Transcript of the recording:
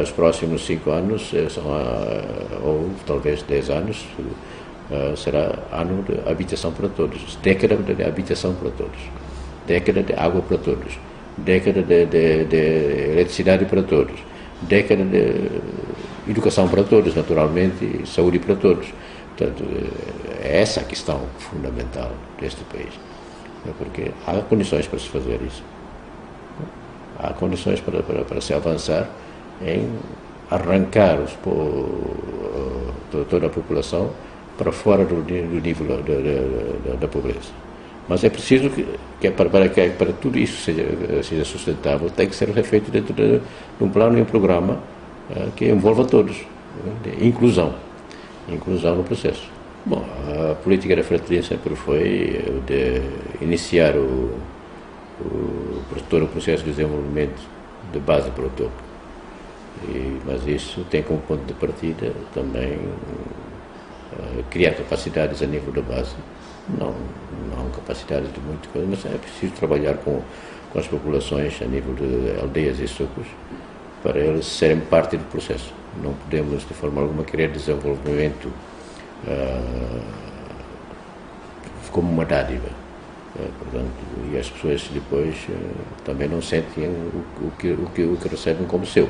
Os próximos 5 anos, ou talvez 10 anos, será ano de habitação para todos, década de habitação para todos, década de água para todos, década de eletricidade para todos, década de educação para todos, naturalmente, e saúde para todos. Portanto, é essa a questão fundamental deste país, porque há condições para se fazer isso. Há condições para se avançar em arrancar toda a população para fora do nível da pobreza. Mas é preciso para tudo isso seja sustentável, tem que ser feito dentro de um plano e um programa que envolva todos, de inclusão no processo. Bom, a política da Fratelli sempre foi de iniciar todo o processo de desenvolvimento de base para o topo. Mas isso tem como ponto de partida também criar capacidades a nível da base. Não capacidades de muita coisa, mas é preciso trabalhar com as populações a nível de aldeias e sucos para eles serem parte do processo. Não podemos, de forma alguma, querer desenvolvimento como uma dádiva. Portanto, e as pessoas depois também não sentem o que recebem como seu.